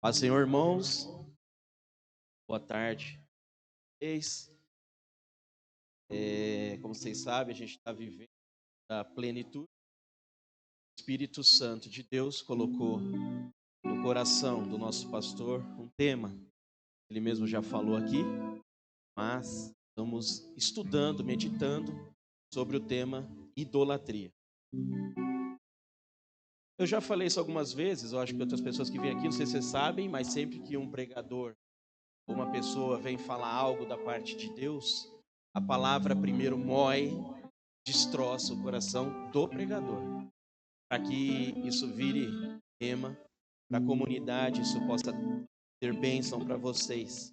Paz, Senhor, irmãos. Boa tarde. Como vocês sabem, a gente está vivendo a plenitude. O Espírito Santo de Deus colocou no coração do nosso pastor um tema. Ele mesmo já falou aqui, mas estamos estudando, meditando sobre o tema idolatria. Eu já falei isso algumas vezes, eu acho que outras pessoas que vêm aqui, não sei se vocês sabem, mas sempre que um pregador ou uma pessoa vem falar algo da parte de Deus, a palavra primeiro moe, destroça o coração do pregador, para que isso vire tema para a comunidade, isso possa ter bênção para vocês.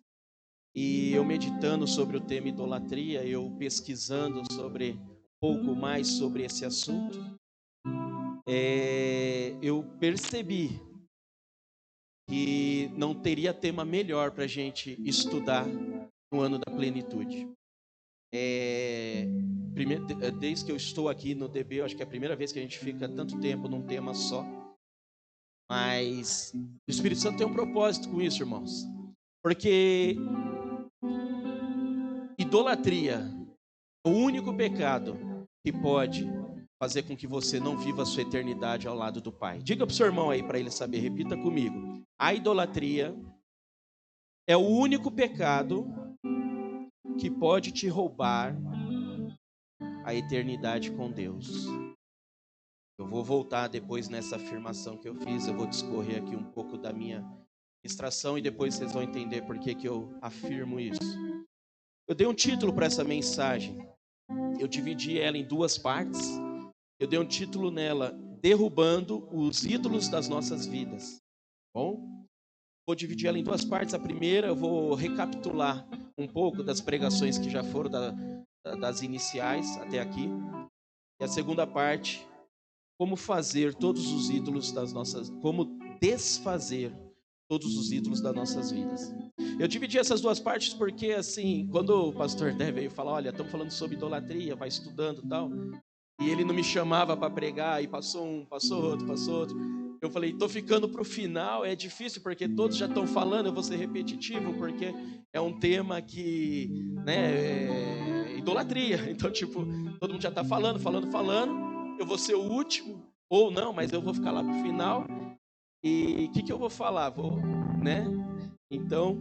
E eu meditando sobre o tema idolatria, eu pesquisando sobre um pouco mais sobre esse assunto, eu percebi que não teria tema melhor para a gente estudar no ano da plenitude. Desde que eu estou aqui no DB, eu acho que é a primeira vez que a gente fica tanto tempo num tema só. Mas o Espírito Santo tem um propósito com isso, irmãos. Porque idolatria é o único pecado que pode fazer com que você não viva a sua eternidade ao lado do Pai. Diga para o seu irmão aí, para ele saber, repita comigo. A idolatria é o único pecado que pode te roubar a eternidade com Deus. Eu vou voltar depois nessa afirmação que eu fiz, eu vou discorrer aqui um pouco da minha ministração e depois vocês vão entender por que eu afirmo isso. Eu dei um título para essa mensagem, eu dividi ela em duas partes, eu dei um título nela, Derrubando os ídolos das nossas vidas. Bom, vou dividir ela em duas partes. A primeira eu vou recapitular um pouco das pregações que já foram das iniciais até aqui. E a segunda parte, como fazer todos os ídolos das nossas, como desfazer todos os ídolos das nossas vidas. Eu dividi essas duas partes porque, assim, quando o pastor Dé veio falar, olha, estamos falando sobre idolatria, vai estudando e tal, e ele não me chamava para pregar, e passou um, passou outro. Eu falei, estou ficando para o final, é difícil porque todos já estão falando, eu vou ser repetitivo, porque é um tema que, né, é idolatria. Então, tipo, todo mundo já está falando, eu vou ser o último, ou não, mas eu vou ficar lá para o final, e o que eu vou falar? Né? Então,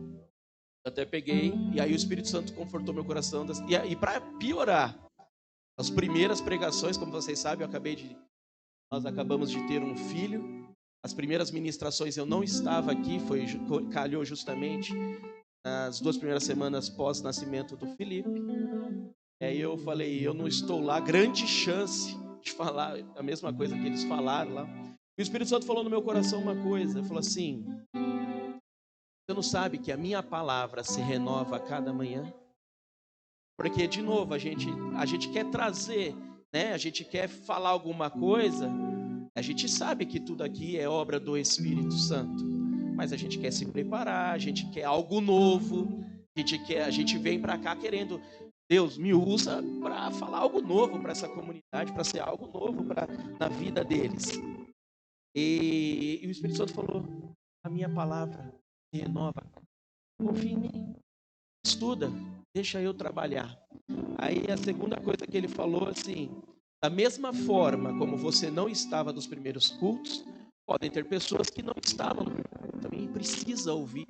eu até peguei, e aí o Espírito Santo confortou meu coração, e para piorar, as primeiras pregações, como vocês sabem, nós acabamos de ter um filho. As primeiras ministrações eu não estava aqui, calhou justamente nas 2 primeiras semanas pós-nascimento do Felipe. Aí eu falei, eu não estou lá, grande chance de falar a mesma coisa que eles falaram lá. E o Espírito Santo falou no meu coração uma coisa, ele falou assim, você não sabe que a minha palavra se renova a cada manhã? Porque, de novo, a gente quer trazer, né? A gente quer falar alguma coisa, a gente sabe que tudo aqui é obra do Espírito Santo, mas a gente quer se preparar, a gente quer algo novo, a gente vem para cá querendo, Deus me usa para falar algo novo para essa comunidade, para ser algo novo na vida deles. E o Espírito Santo falou, a minha palavra se renova, confia em mim, estuda, deixa eu trabalhar. Aí a segunda coisa que ele falou assim, da mesma forma como você não estava nos primeiros cultos, podem ter pessoas que não estavam no primeiro culto, também precisa ouvir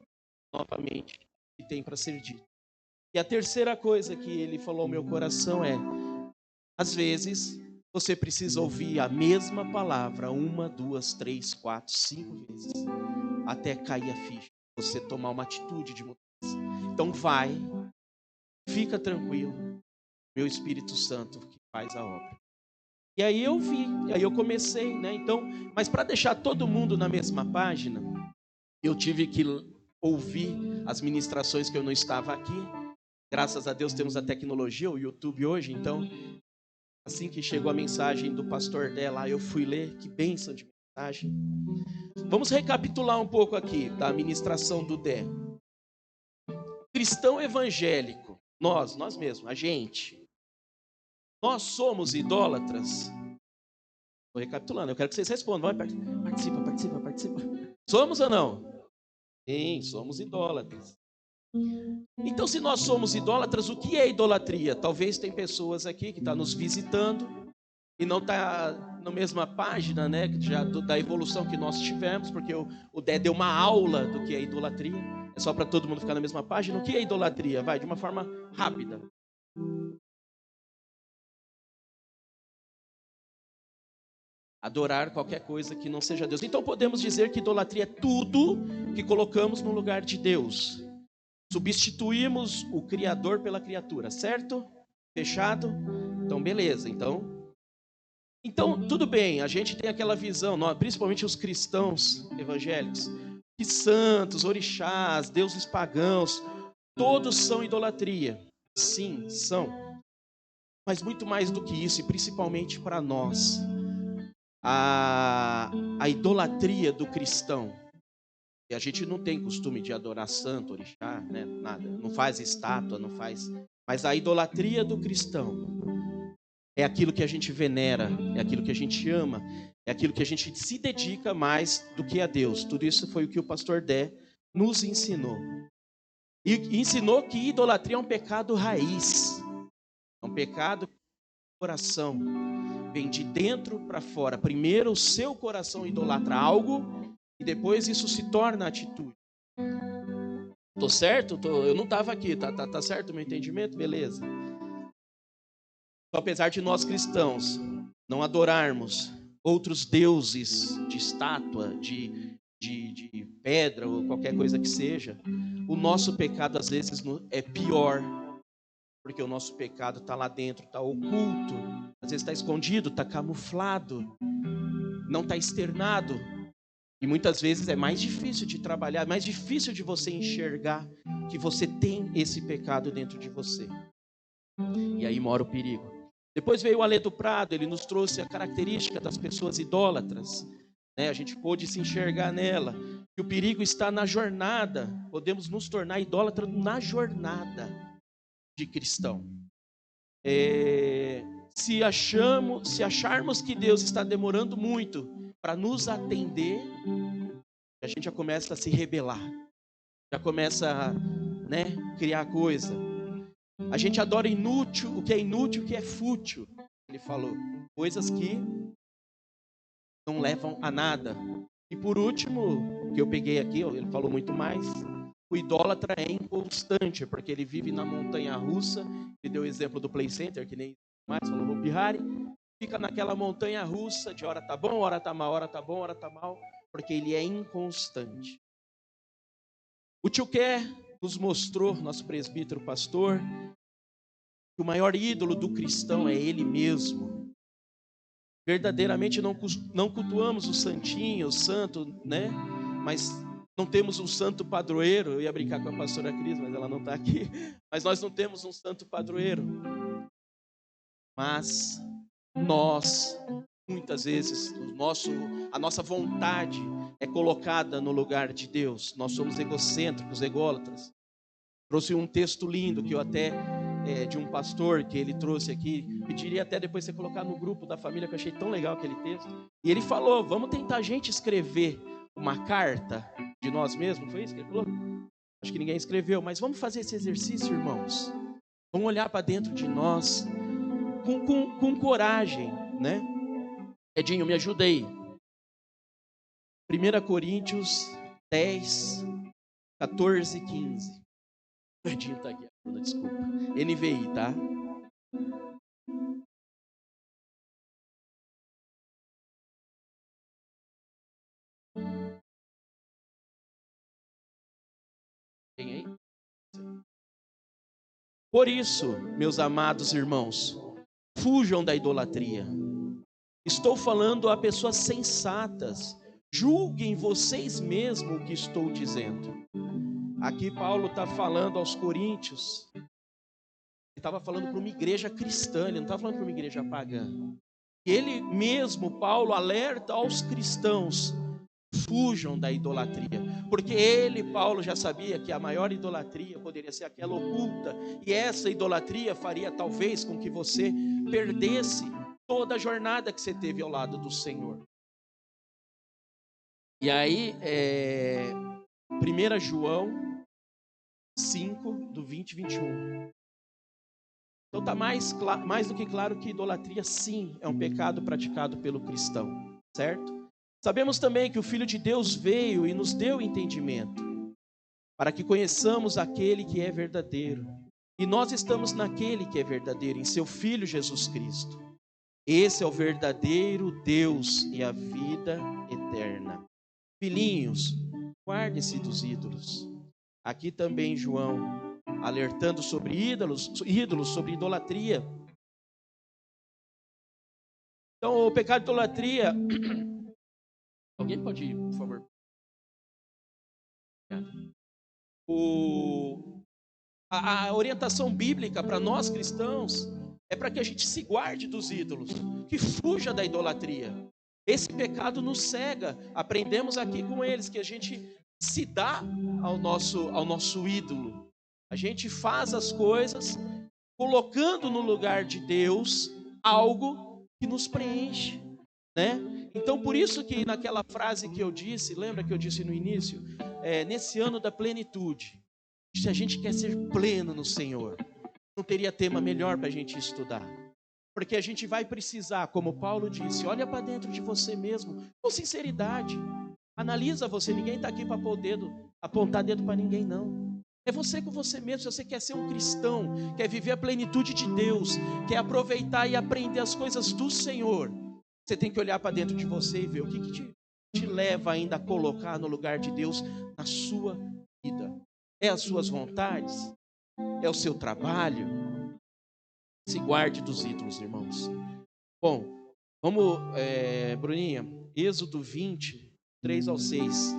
novamente o que tem para ser dito. E a terceira coisa que ele falou ao meu coração é, às vezes você precisa ouvir a mesma palavra 1, 2, 3, 4, 5 vezes, até cair a ficha, você tomar uma atitude de mudança. Então vai, fica tranquilo, meu Espírito Santo que faz a obra. E aí eu comecei, né? Então, mas para deixar todo mundo na mesma página, eu tive que ouvir as ministrações que eu não estava aqui. Graças a Deus temos a tecnologia, o YouTube hoje, então, assim que chegou a mensagem do pastor dela, eu fui ler, que bênção de mensagem. Vamos recapitular um pouco aqui da ministração do Dé. Cristão evangélico, nós mesmos, a gente, nós somos idólatras? Estou recapitulando, eu quero que vocês respondam. Vai, participa. Somos ou não? Sim, somos idólatras. Então, se nós somos idólatras, o que é idolatria? Talvez tem pessoas aqui que estão nos visitando e não está na mesma página, né, da evolução que nós tivemos, porque o Dé deu uma aula do que é idolatria. É só para todo mundo ficar na mesma página. O que é idolatria? Vai, de uma forma rápida. Adorar qualquer coisa que não seja Deus. Então podemos dizer que idolatria é tudo que colocamos no lugar de Deus. Substituímos o Criador pela criatura, certo? Fechado? Então, beleza. Então, tudo bem, a gente tem aquela visão, principalmente os cristãos evangélicos, que santos, orixás, deuses pagãos, todos são idolatria. Sim, são. Mas muito mais do que isso, e principalmente para nós, a idolatria do cristão. E a gente não tem costume de adorar santo, orixá, né? Nada. Não faz estátua, não faz. Mas a idolatria do cristão é aquilo que a gente venera, é aquilo que a gente ama, é aquilo que a gente se dedica mais do que a Deus. Tudo isso foi o que o pastor Dé nos ensinou. E ensinou que idolatria é um pecado raiz. É um pecado do coração. Vem de dentro para fora. Primeiro o seu coração idolatra algo e depois isso se torna atitude. Tô certo? Eu não estava aqui, tá certo o meu entendimento? Beleza. Apesar de nós cristãos não adorarmos outros deuses de estátua, de pedra ou qualquer coisa que seja, o nosso pecado às vezes é pior, porque o nosso pecado está lá dentro, está oculto, às vezes está escondido, está camuflado, não está externado. E muitas vezes é mais difícil de trabalhar, mais difícil de você enxergar que você tem esse pecado dentro de você. E aí mora o perigo. Depois veio o Alê do Prado, ele nos trouxe a característica das pessoas idólatras. Né? A gente pôde se enxergar nela. Que o perigo está na jornada. Podemos nos tornar idólatras na jornada de cristão. Se acharmos que Deus está demorando muito para nos atender, a gente já começa a se rebelar, já começa a criar coisa. A gente adora inútil, o que é inútil, o que é fútil. Ele falou, coisas que não levam a nada. E por último, o que eu peguei aqui, ele falou muito mais, o idólatra é inconstante, porque ele vive na montanha russa. Ele deu o exemplo do Play Center, que nem mais falou o Bihari, fica naquela montanha russa de hora tá bom, hora tá mal, hora tá bom, hora tá mal, porque ele é inconstante. O tio Ké nos mostrou, nosso presbítero pastor, que o maior ídolo do cristão é ele mesmo. Verdadeiramente não cultuamos o santinho, o santo, né? Mas não temos um santo padroeiro. Eu ia brincar com a pastora Cris, mas ela não está aqui. Mas nós não temos um santo padroeiro. Mas nós, muitas vezes, a nossa vontade é colocada no lugar de Deus. Nós somos egocêntricos, ególatras. Trouxe um texto lindo que eu até, de um pastor que ele trouxe aqui, pediria até depois você colocar no grupo da família, que eu achei tão legal aquele texto. E ele falou, vamos tentar a gente escrever uma carta de nós mesmos. Foi isso que ele falou? Acho que ninguém escreveu, mas vamos fazer esse exercício, irmãos. Vamos olhar para dentro de nós com coragem, né? Edinho, me ajuda aí. 1 Coríntios 10, 14 e 15. O Edinho está aqui, desculpa. NVI, tá? Tem aí? Por isso, meus amados irmãos, fujam da idolatria. Estou falando a pessoas sensatas. Julguem vocês mesmos o que estou dizendo. Aqui Paulo está falando aos coríntios. Ele estava falando para uma igreja cristã, ele não estava falando para uma igreja pagã. Ele mesmo, Paulo, alerta aos cristãos: fujam da idolatria. Porque ele, Paulo, já sabia que a maior idolatria poderia ser aquela oculta. E essa idolatria faria talvez com que você perdesse toda a jornada que você teve ao lado do Senhor. E aí, 1 João 5, do 20 e 21. Então está mais do que claro que idolatria, sim, é um pecado praticado pelo cristão, certo? Sabemos também que o Filho de Deus veio e nos deu entendimento, para que conheçamos aquele que é verdadeiro. E nós estamos naquele que é verdadeiro, em seu Filho Jesus Cristo. Esse é o verdadeiro Deus e a vida eterna. Filhinhos, guarde-se dos ídolos. Aqui também João, alertando sobre ídolos, sobre idolatria. Então, o pecado de idolatria... Alguém pode ir, por favor? A orientação bíblica para nós cristãos é para que a gente se guarde dos ídolos, que fuja da idolatria. Esse pecado nos cega. Aprendemos aqui com eles que a gente se dá ao nosso ídolo. A gente faz as coisas colocando no lugar de Deus algo que nos preenche, né? Então, por isso que naquela frase que eu disse, lembra que eu disse no início? Nesse ano da plenitude, se a gente quer ser pleno no Senhor, não teria tema melhor para a gente estudar. Porque a gente vai precisar, como Paulo disse, olha para dentro de você mesmo, com sinceridade. Analisa você, ninguém está aqui para apontar dedo para ninguém, não. É você com você mesmo. Se você quer ser um cristão, quer viver a plenitude de Deus, quer aproveitar e aprender as coisas do Senhor, você tem que olhar para dentro de você e ver o que te leva ainda a colocar no lugar de Deus na sua vida. É as suas vontades? É o seu trabalho? Se guarde dos ídolos, irmãos. Bom, vamos, Bruninha, Êxodo 20, 3 ao 6.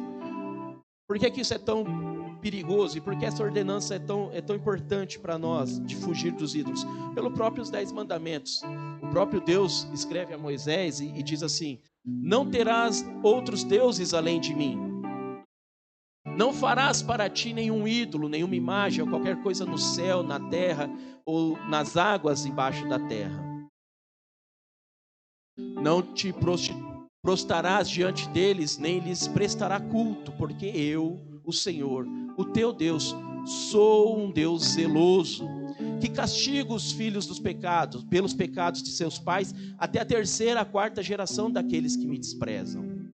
Por que isso é tão perigoso e por que essa ordenança é tão importante para nós de fugir dos ídolos? Pelos próprios 10 mandamentos. O próprio Deus escreve a Moisés e diz assim: não terás outros deuses além de mim. Não farás para ti nenhum ídolo, nenhuma imagem ou qualquer coisa no céu, na terra ou nas águas embaixo da terra. Não te prostrarás diante deles, nem lhes prestará culto, porque eu, o Senhor, o teu Deus, sou um Deus zeloso, que castiga os filhos pelos pecados de seus pais, até a 3ª, 4ª geração daqueles que me desprezam.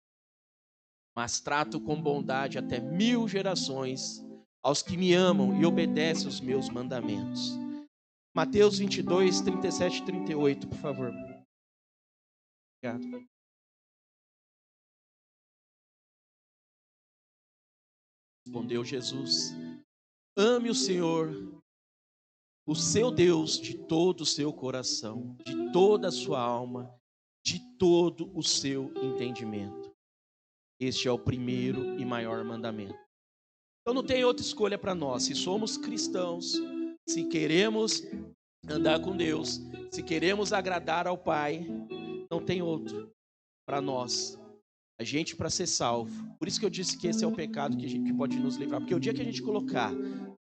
Mas trato com bondade até 1000 gerações aos que me amam e obedecem os meus mandamentos. Mateus 22, 37 e 38, por favor. Obrigado. Respondeu Jesus: ame o Senhor, o seu Deus, de todo o seu coração, de toda a sua alma, de todo o seu entendimento. Este é o primeiro e maior mandamento. Então não tem outra escolha para nós. Se somos cristãos, se queremos andar com Deus, se queremos agradar ao Pai, não tem outro para nós. A gente, para ser salvo. Por isso que eu disse que esse é o pecado que pode nos livrar. Porque o dia que a gente colocar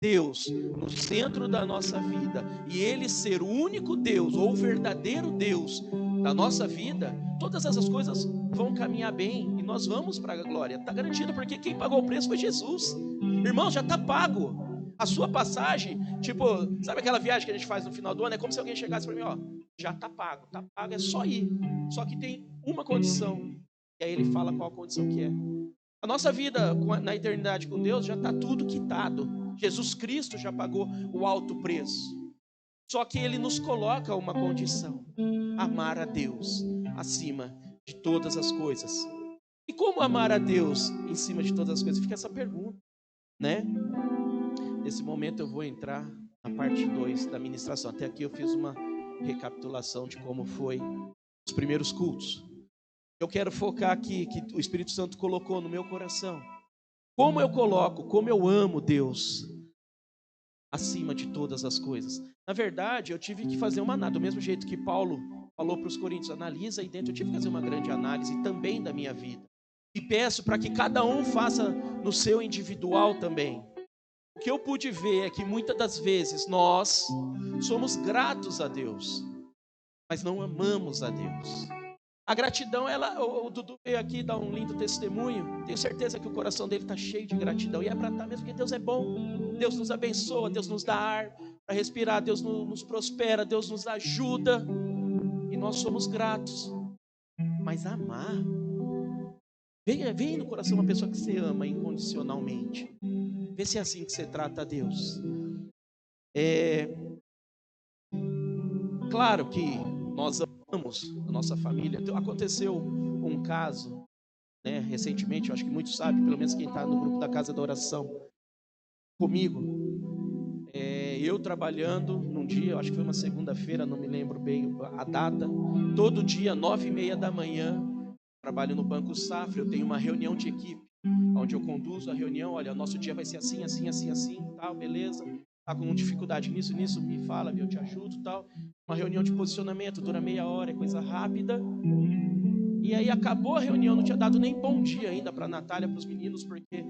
Deus no centro da nossa vida e Ele ser o único Deus ou o verdadeiro Deus da nossa vida, todas essas coisas vão caminhar bem e nós vamos para a glória. Está garantido, porque quem pagou o preço foi Jesus. Irmão, já está pago. A sua passagem, tipo, sabe aquela viagem que a gente faz no final do ano? É como se alguém chegasse para mim, ó, já está pago, é só ir. Só que tem uma condição. E aí ele fala qual a condição que é. A nossa vida na eternidade com Deus já está tudo quitado. Jesus Cristo já pagou o alto preço. Só que Ele nos coloca uma condição: amar a Deus acima de todas as coisas. E como amar a Deus em cima de todas as coisas? Fica essa pergunta, né? Nesse momento eu vou entrar na parte 2 da ministração. Até aqui eu fiz uma recapitulação de como foi os primeiros cultos. Eu quero focar aqui, que o Espírito Santo colocou no meu coração. Como eu amo Deus acima de todas as coisas. Na verdade, eu tive que fazer uma análise, do mesmo jeito que Paulo falou para os coríntios, analisa aí dentro, eu tive que fazer uma grande análise também da minha vida. E peço para que cada um faça no seu individual também. O que eu pude ver é que muitas das vezes nós somos gratos a Deus, mas não amamos a Deus. A gratidão, o Dudu veio aqui dar um lindo testemunho. Tenho certeza que o coração dele está cheio de gratidão. E é para estar mesmo, porque Deus é bom. Deus nos abençoa, Deus nos dá ar para respirar, Deus nos prospera, Deus nos ajuda. E nós somos gratos. Mas amar, vem no coração uma pessoa que você ama incondicionalmente. Vê se é assim que você trata a Deus. Claro que nós amamos a nossa família. Aconteceu um caso, né, recentemente, eu acho que muitos sabem, pelo menos quem está no grupo da Casa da Oração comigo. Eu trabalhando num dia, eu acho que foi uma segunda-feira, não me lembro bem a data. Todo dia, 9h30 da manhã, trabalho no Banco Safra. Eu tenho uma reunião de equipe, onde eu conduzo a reunião. Olha, nosso dia vai ser assim, assim, assim, assim, tal, beleza. Tá com dificuldade nisso, me fala, eu te ajudo, tal. Uma reunião de posicionamento, dura meia hora, é coisa rápida. E aí acabou a reunião, não tinha dado nem bom dia ainda para a Natália, para os meninos, porque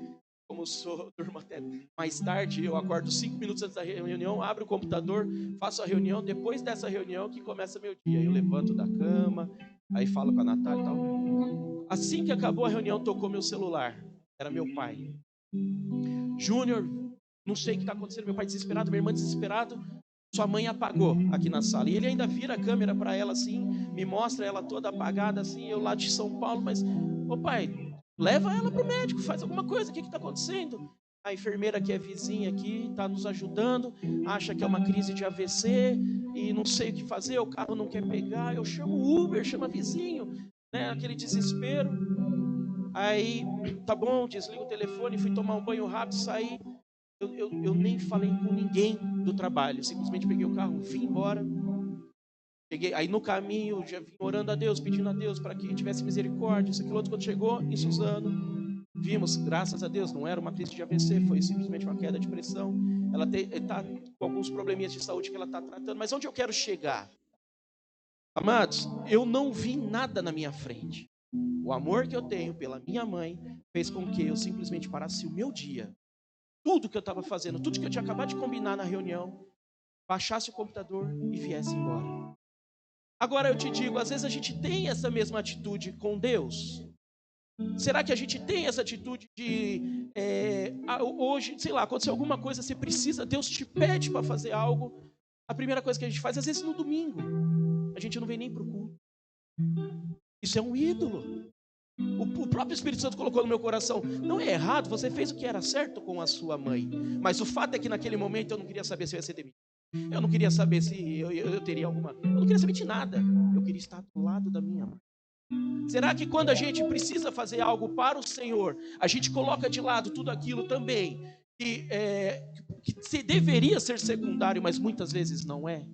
como eu durmo até mais tarde, eu acordo 5 minutos antes da reunião, abro o computador, faço a reunião. Depois dessa reunião que começa meu dia. Eu levanto da cama, aí falo com a Natália e tal. Assim que acabou a reunião, tocou meu celular. Era meu pai. Júnior, não sei o que está acontecendo. Meu pai desesperado, minha irmã desesperado. Sua mãe apagou aqui na sala. E ele ainda vira a câmera para ela assim, me mostra ela toda apagada assim, eu lá de São Paulo, mas, ô pai, leva ela para o médico, faz alguma coisa, o que está acontecendo? A enfermeira que é vizinha aqui está nos ajudando, acha que é uma crise de AVC e não sei o que fazer, o carro não quer pegar, eu chamo o Uber, chama vizinho, né, aquele desespero. Aí, tá bom, desliga o telefone, fui tomar um banho rápido, saí. Eu nem falei com ninguém do trabalho, simplesmente peguei o carro, vim embora. Cheguei, aí no caminho, já vim orando a Deus, pedindo a Deus para que tivesse misericórdia, isso, aquilo outro. Quando chegou em Suzano, vimos, graças a Deus, não era uma crise de AVC, foi simplesmente uma queda de pressão. Ela está com alguns probleminhas de saúde que ela está tratando, mas onde eu quero chegar? Amados, eu não vi nada na minha frente. O amor que eu tenho pela minha mãe fez com que eu simplesmente parasse o meu dia. Tudo que eu estava fazendo, tudo que eu tinha acabado de combinar na reunião, baixasse o computador e viesse embora. Agora eu te digo, às vezes a gente tem essa mesma atitude com Deus. Será que a gente tem essa atitude de hoje, sei lá, aconteceu alguma coisa, você precisa, Deus te pede para fazer algo, a primeira coisa que a gente faz, às vezes no domingo, a gente não vem nem para o culto. Isso é um ídolo. O próprio Espírito Santo colocou no meu coração, não é errado, você fez o que era certo com a sua mãe, mas o fato é que naquele momento eu não queria saber se eu ia ser demitido, eu não queria saber se eu teria alguma, eu não queria saber de nada, eu queria estar do lado da minha mãe. Será que quando a gente precisa fazer algo para o Senhor, a gente coloca de lado tudo aquilo também que deveria ser secundário, mas muitas vezes não é?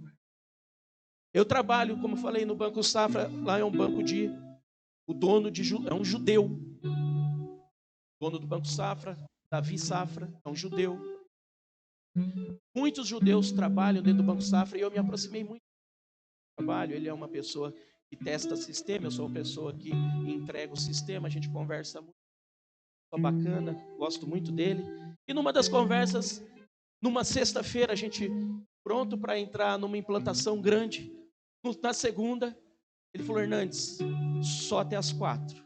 Eu trabalho, como falei, no Banco Safra, lá é um banco o dono é um judeu. O dono do Banco Safra, Davi Safra, é um judeu. Muitos judeus trabalham dentro do Banco Safra e eu me aproximei muito do trabalho. Ele é uma pessoa que testa sistema, eu sou uma pessoa que entrega o sistema, a gente conversa muito, bacana, gosto muito dele. E numa das conversas, numa sexta-feira, a gente pronto para entrar numa implantação grande. Na segunda, ele falou, Hernandes, só até as 4.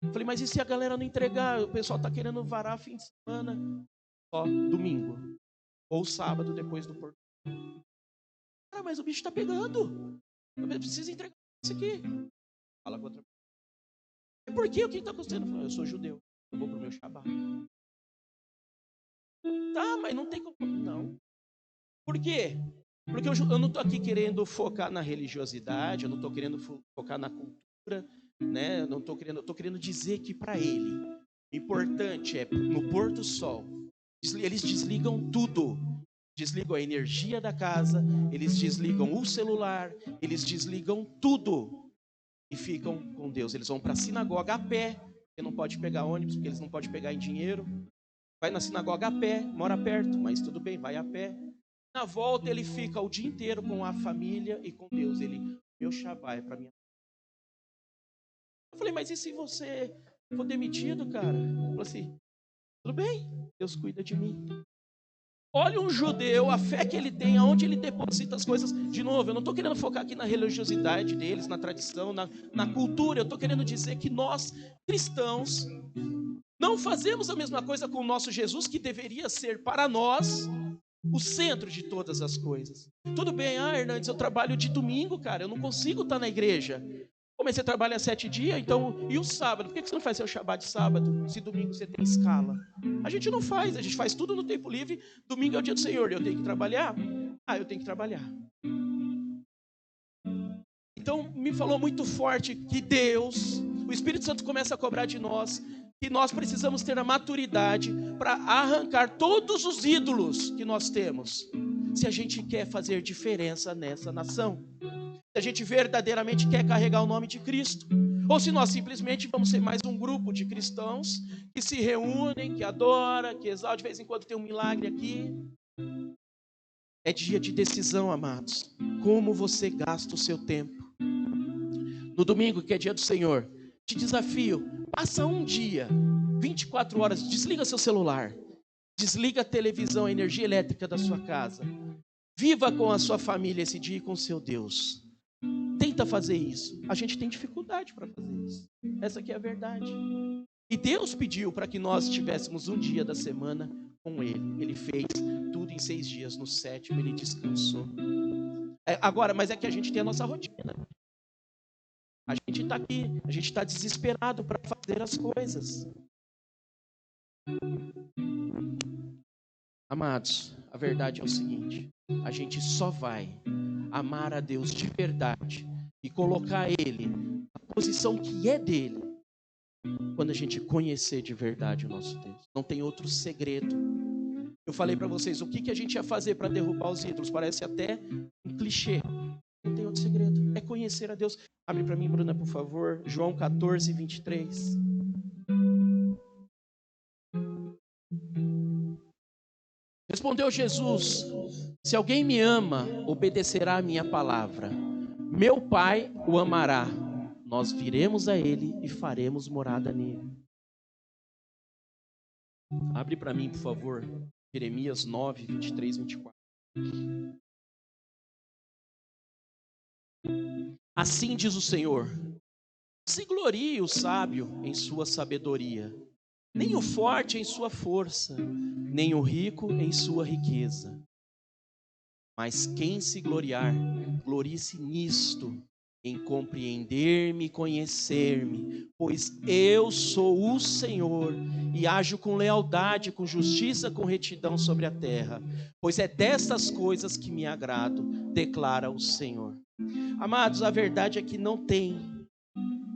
Eu falei, mas e se a galera não entregar? O pessoal está querendo varar fim de semana. Só domingo. Ou sábado, depois do porto. Ah, mas o bicho está pegando. Eu preciso entregar isso aqui. Fala com outra. E por quê? O que está acontecendo? Eu falei, eu sou judeu. Eu vou para o meu Shabbat. Tá, mas não tem como. Não. Por quê? Porque eu não estou aqui querendo focar na religiosidade, eu não estou querendo focar na cultura, né? Eu estou querendo dizer que para ele, o importante é no pôr do sol, eles desligam tudo. Desligam a energia da casa, eles desligam o celular, eles desligam tudo e ficam com Deus. Eles vão para a sinagoga a pé, porque não pode pegar ônibus, porque eles não podem pegar em dinheiro. Vai na sinagoga a pé, mora perto, mas tudo bem, vai a pé. Na volta ele fica o dia inteiro com a família e com Deus. Meu Shabbat é para mim. Eu falei, mas e se você for demitido, cara? Ele falou assim, tudo bem, Deus cuida de mim. Olha um judeu, a fé que ele tem, aonde ele deposita as coisas. De novo, eu não estou querendo focar aqui na religiosidade deles, na tradição, na cultura. Eu estou querendo dizer que nós, cristãos, não fazemos a mesma coisa com o nosso Jesus, que deveria ser para nós o centro de todas as coisas. Tudo bem, Hernandes, eu trabalho de domingo, cara, eu não consigo estar na igreja. Comecei a trabalhar 7 dias, então, e o sábado? Por que você não faz seu Shabbat de sábado, se domingo você tem escala? A gente não faz, a gente faz tudo no tempo livre. Domingo é o dia do Senhor, eu tenho que trabalhar? Eu tenho que trabalhar. Então, me falou muito forte que Deus, o Espírito Santo começa a cobrar de nós, que nós precisamos ter a maturidade para arrancar todos os ídolos que nós temos, se a gente quer fazer diferença nessa nação, se a gente verdadeiramente quer carregar o nome de Cristo, ou se nós simplesmente vamos ser mais um grupo de cristãos que se reúnem, que adora, que exalta, de vez em quando tem um milagre aqui. É dia de decisão, amados. Como você gasta o seu tempo? No domingo, que é dia do Senhor, te desafio, passa um dia, 24 horas, desliga seu celular, desliga a televisão, a energia elétrica da sua casa, viva com a sua família esse dia e com o seu Deus. Tenta fazer isso. A gente tem dificuldade para fazer isso. Essa aqui é a verdade. E Deus pediu para que nós tivéssemos um dia da semana com Ele. Ele fez tudo em 6 dias. No 7º Ele descansou. Agora, mas é que a gente tem a nossa rotina. A gente está aqui, a gente está desesperado para fazer as coisas. Amados, a verdade é o seguinte: a gente só vai amar a Deus de verdade e colocar Ele na posição que é dele quando a gente conhecer de verdade o nosso Deus. Não tem outro segredo. Eu falei para vocês o que a gente ia fazer para derrubar os ídolos. Parece até um clichê. Não tem outro segredo. É conhecer a Deus. Abre para mim, Bruna, por favor. João 14, 23. Respondeu Jesus: se alguém me ama, obedecerá a minha palavra. Meu Pai o amará. Nós viremos a ele e faremos morada nele. Abre para mim, por favor. Jeremias 9, 23, 24. Assim diz o Senhor: se glorie o sábio em sua sabedoria, nem o forte em sua força, nem o rico em sua riqueza. Mas quem se gloriar, glorie-se nisto, em compreender-me e conhecer-me, pois eu sou o Senhor, e ajo com lealdade, com justiça, com retidão sobre a terra, pois é destas coisas que me agrado, declara o Senhor. Amados, a verdade é que não tem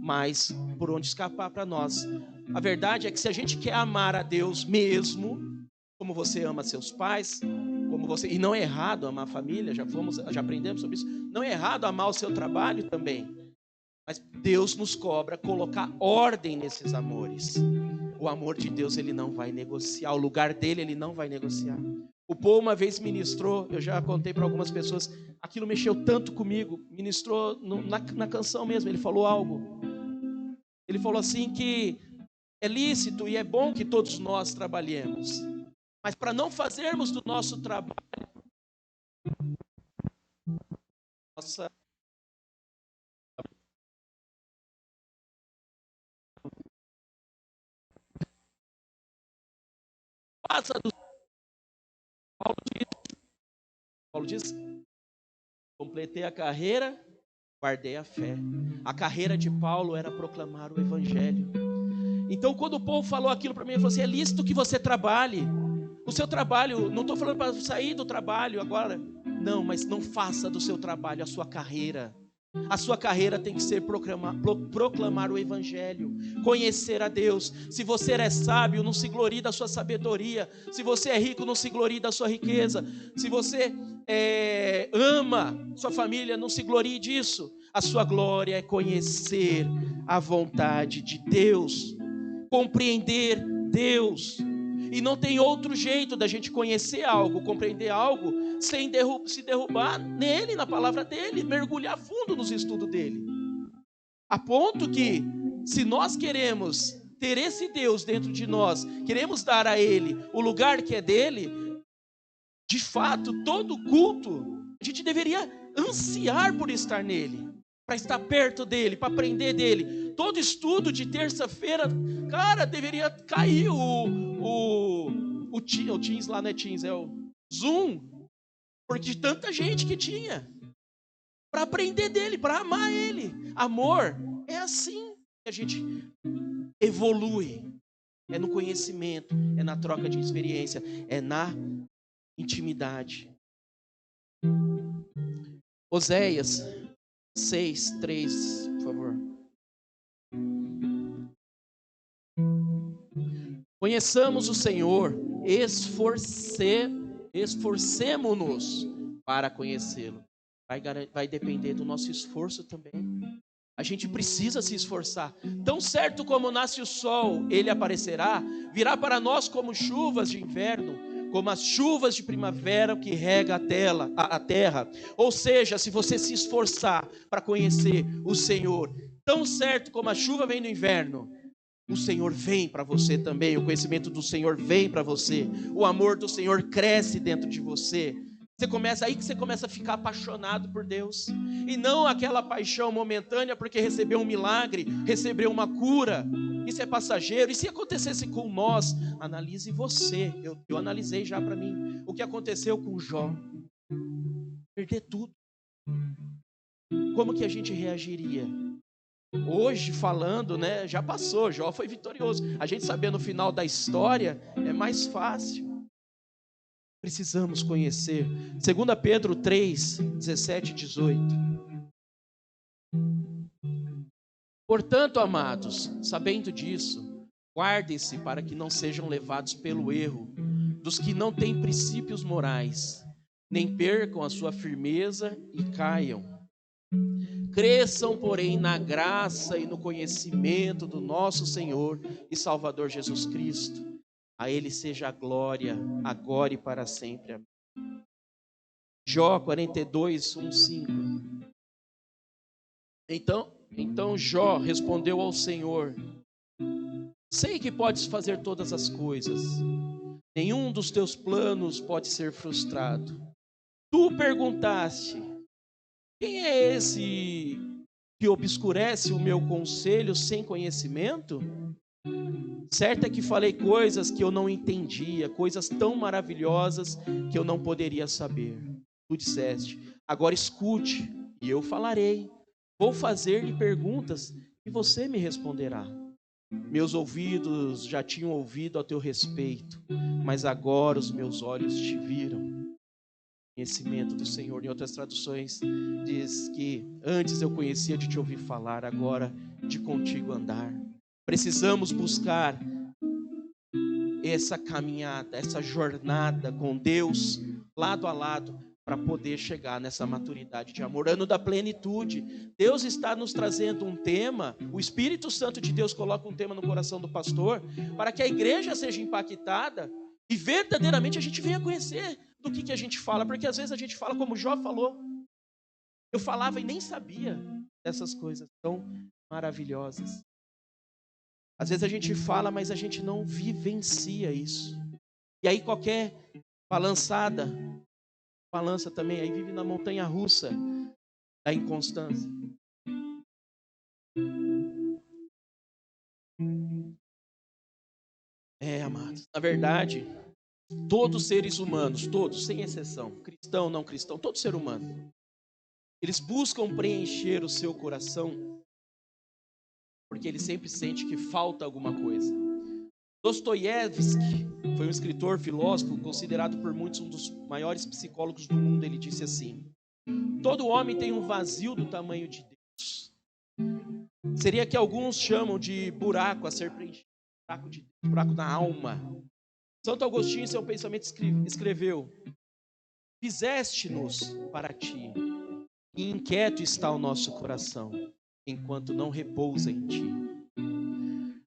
mais por onde escapar para nós. A verdade é que se a gente quer amar a Deus mesmo, como você ama seus pais, como você, e não é errado amar a família, já aprendemos sobre isso, não é errado amar o seu trabalho também, mas Deus nos cobra colocar ordem nesses amores. O amor de Deus ele não vai negociar, o lugar dele ele não vai negociar. O Paul uma vez ministrou, eu já contei para algumas pessoas, aquilo mexeu tanto comigo, ministrou na canção mesmo, ele falou algo. Ele falou assim que é lícito e é bom que todos nós trabalhemos, mas para não fazermos do nosso trabalho nossa passa do Paulo diz, completei a carreira, guardei a fé. A carreira de Paulo era proclamar o evangelho. Então quando o Paulo falou aquilo para mim, ele falou assim: é lícito que você trabalhe. O seu trabalho, não estou falando para sair do trabalho agora, não, mas não faça do seu trabalho a sua carreira. A sua carreira tem que ser proclamar o evangelho, conhecer a Deus. Se você é sábio, não se glorie da sua sabedoria. Se você é rico, não se glorie da sua riqueza. Se você ama sua família, não se glorie disso. A sua glória é conhecer a vontade de Deus, compreender Deus. E não tem outro jeito da gente conhecer algo, compreender algo, sem se derrubar nele, na palavra dele, mergulhar fundo nos estudos dele. A ponto que, se nós queremos ter esse Deus dentro de nós, queremos dar a ele o lugar que é dele, De fato, todo culto, a gente deveria ansiar por estar nele, para estar perto dele, para aprender dele. Todo estudo de terça-feira, cara, deveria cair o Teams lá, não é Teams, é o Zoom, porque de tanta gente que tinha, para aprender dele, para amar ele. Amor é assim que a gente evolui, é no conhecimento, é na troca de experiência, é na intimidade. Oséias 6:3, por favor. Conheçamos o Senhor, esforcemo-nos para conhecê-lo. Vai depender do nosso esforço também. A gente precisa se esforçar. Tão certo como nasce o sol, ele aparecerá, virá para nós como chuvas de inverno, como as chuvas de primavera que rega a terra. Ou seja, se você se esforçar para conhecer o Senhor, tão certo como a chuva vem no inverno, o Senhor vem para você também, o conhecimento do Senhor vem para você, o amor do Senhor cresce dentro de você. Aí que você começa a ficar apaixonado por Deus, e não aquela paixão momentânea porque recebeu um milagre, recebeu uma cura. Isso é passageiro. E se acontecesse com nós? Analise você. Eu analisei já para mim o que aconteceu com Jó. Perder tudo. Como que a gente reagiria? Hoje falando, né, já passou, Jó foi vitorioso. A gente saber no final da história é mais fácil. Precisamos conhecer. 2 Pedro 3, 17 e 18. Portanto, amados, sabendo disso, guardem-se para que não sejam levados pelo erro dos que não têm princípios morais, nem percam a sua firmeza e caiam. Cresçam, porém, na graça e no conhecimento do nosso Senhor e Salvador Jesus Cristo. A Ele seja a glória, agora e para sempre. Amém. Jó 42, 1, 5. Então Jó respondeu ao Senhor: sei que podes fazer todas as coisas, nenhum dos teus planos pode ser frustrado. Tu perguntaste: quem é esse que obscurece o meu conselho sem conhecimento? Certo é que falei coisas que eu não entendia, coisas tão maravilhosas que eu não poderia saber. Tu disseste: agora escute, e eu falarei. Vou fazer-lhe perguntas e você me responderá. Meus ouvidos já tinham ouvido a teu respeito, mas agora os meus olhos te viram. Conhecimento do Senhor. Em outras traduções diz que antes eu conhecia de te ouvir falar, agora de contigo andar. Precisamos buscar essa caminhada, essa jornada com Deus, lado a lado, para poder chegar nessa maturidade de amor. Ano da plenitude. Deus está nos trazendo um tema, o Espírito Santo de Deus coloca um tema no coração do pastor, para que a igreja seja impactada e verdadeiramente a gente venha conhecer do que a gente fala, porque às vezes a gente fala como Jó falou. Eu falava e nem sabia dessas coisas tão maravilhosas. Às vezes a gente fala, mas a gente não vivencia isso. E aí qualquer balança também, aí vive na montanha russa da inconstância. Amados, na verdade, todos os seres humanos, todos, sem exceção, cristão, não cristão, todo ser humano, eles buscam preencher o seu coração porque ele sempre sente que falta alguma coisa. Dostoiévski foi um escritor, filósofo, considerado por muitos um dos maiores psicólogos do mundo. Ele disse assim: todo homem tem um vazio do tamanho de Deus. Seria que alguns chamam de buraco a ser preenchido, buraco na alma. Santo Agostinho, em seu pensamento, escreveu: fizeste-nos para ti, e inquieto está o nosso coração, enquanto não repousa em ti.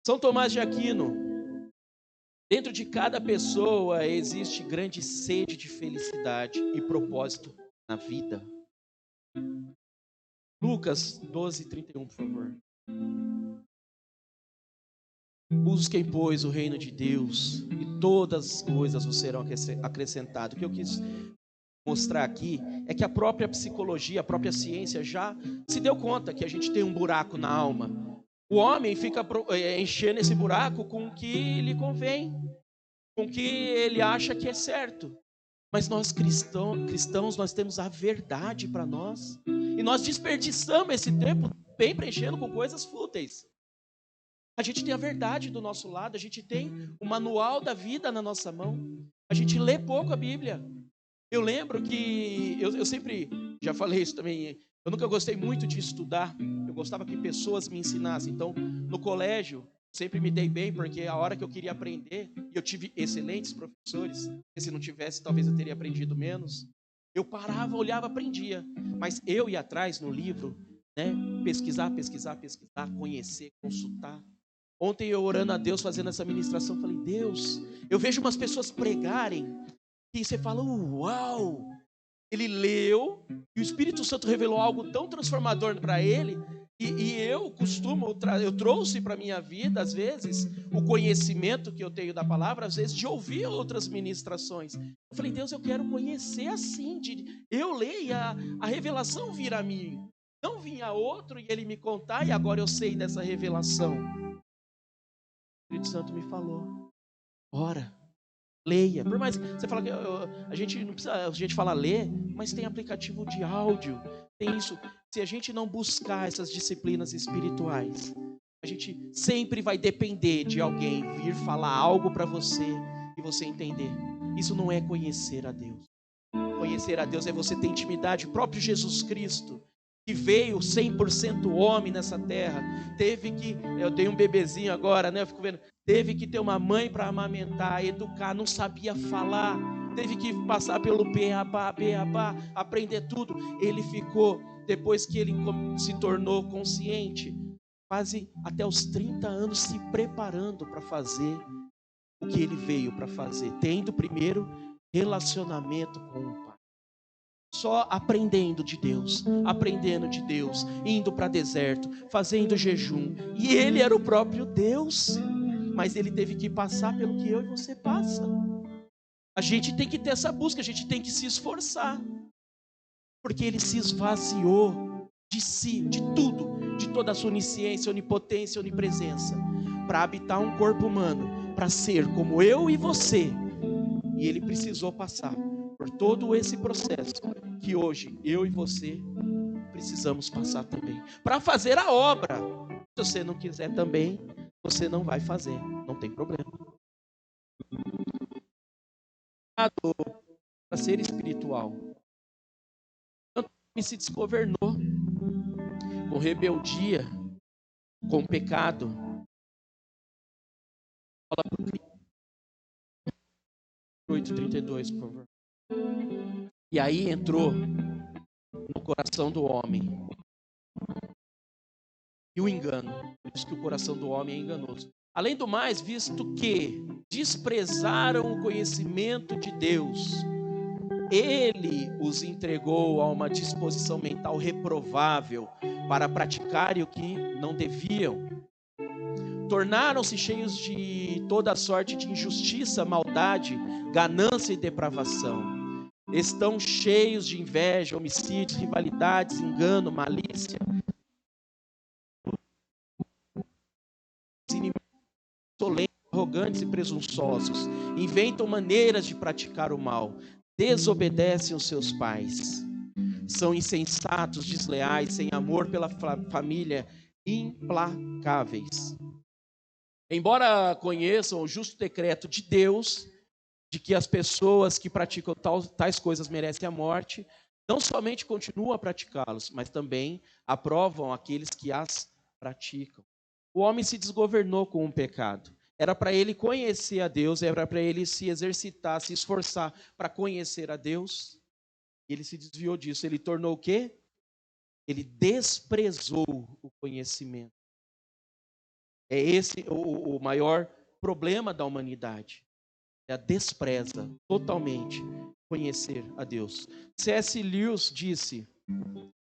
São Tomás de Aquino: dentro de cada pessoa existe grande sede de felicidade e propósito na vida. Lucas 12, 31, por favor. Busquem, pois, o reino de Deus e todas as coisas vos serão acrescentadas. O que eu quis mostrar aqui é que a própria psicologia, a própria ciência já se deu conta que a gente tem um buraco na alma. O homem fica enchendo esse buraco com o que lhe convém, com o que ele acha que é certo. Mas nós cristãos, nós temos a verdade para nós. E nós desperdiçamos esse tempo bem preenchendo com coisas fúteis. A gente tem a verdade do nosso lado, a gente tem o manual da vida na nossa mão. A gente lê pouco a Bíblia. Eu lembro que, eu sempre, já falei isso também, eu nunca gostei muito de estudar. Eu gostava que pessoas me ensinassem. Então, no colégio, sempre me dei bem, porque a hora que eu queria aprender, e eu tive excelentes professores, e se não tivesse, talvez eu teria aprendido menos. Eu parava, olhava, aprendia. Mas eu ia atrás no livro, né? Pesquisar, conhecer, consultar. Ontem eu orando a Deus, fazendo essa ministração, falei, Deus, eu vejo umas pessoas pregarem, e você fala, uau! Ele leu, e o Espírito Santo revelou algo tão transformador para ele, e eu trouxe para a minha vida, às vezes, o conhecimento que eu tenho da palavra, às vezes, de ouvir outras ministrações. Eu falei, Deus, eu quero conhecer assim, eu ler e a revelação vir a mim. Não vinha outro e ele me contar, e agora eu sei dessa revelação. O Espírito Santo me falou, ora, leia. Por mais que você fala que a gente não precisa, a gente fala ler, mas tem aplicativo de áudio, tem isso. Se a gente não buscar essas disciplinas espirituais, a gente sempre vai depender de alguém vir falar algo para você e você entender. Isso não é conhecer a Deus. Conhecer a Deus é você ter intimidade. O próprio Jesus Cristo, que veio 100% homem nessa terra, teve que, eu dei um bebezinho agora, né? Eu fico vendo, teve que ter uma mãe para amamentar, educar, não sabia falar, teve que passar pelo beabá, aprender tudo. Ele ficou, depois que ele se tornou consciente, quase até os 30 anos se preparando para fazer o que ele veio para fazer, tendo primeiro relacionamento com o Pai. Só aprendendo de Deus, indo para deserto, fazendo jejum. E ele era o próprio Deus, mas ele teve que passar pelo que eu e você passa. A gente tem que ter essa busca, a gente tem que se esforçar, porque ele se esvaziou de si, de tudo, de toda a sua onisciência, onipotência, onipresença, para habitar um corpo humano, para ser como eu e você. E ele precisou passar por todo esse processo que hoje eu e você precisamos passar também, para fazer a obra. Se você não quiser também, você não vai fazer, não tem problema. Para ser espiritual, tanto que se desgovernou com rebeldia, com pecado. Fala para 8:32, por favor. E aí entrou no coração do homem e o engano. Por isso que o coração do homem é enganoso. Além do mais, visto que desprezaram o conhecimento de Deus, ele os entregou a uma disposição mental reprovável para praticarem o que não deviam. Tornaram-se cheios de toda sorte de injustiça, maldade, ganância e depravação. Estão cheios de inveja, homicídios, rivalidades, engano, malícia. Inimigos insolentes, arrogantes e presunçosos. Inventam maneiras de praticar o mal. Desobedecem os seus pais. São insensatos, desleais, sem amor pela família, implacáveis. Embora conheçam o justo decreto de Deus, de que as pessoas que praticam tais coisas merecem a morte, não somente continuam a praticá-los, mas também aprovam aqueles que as praticam. O homem se desgovernou com o pecado. Era para ele conhecer a Deus, era para ele se exercitar, se esforçar para conhecer a Deus. E ele se desviou disso. Ele tornou o quê? Ele desprezou o conhecimento. É esse o maior problema da humanidade. Ela despreza totalmente conhecer a Deus. C.S. Lewis disse: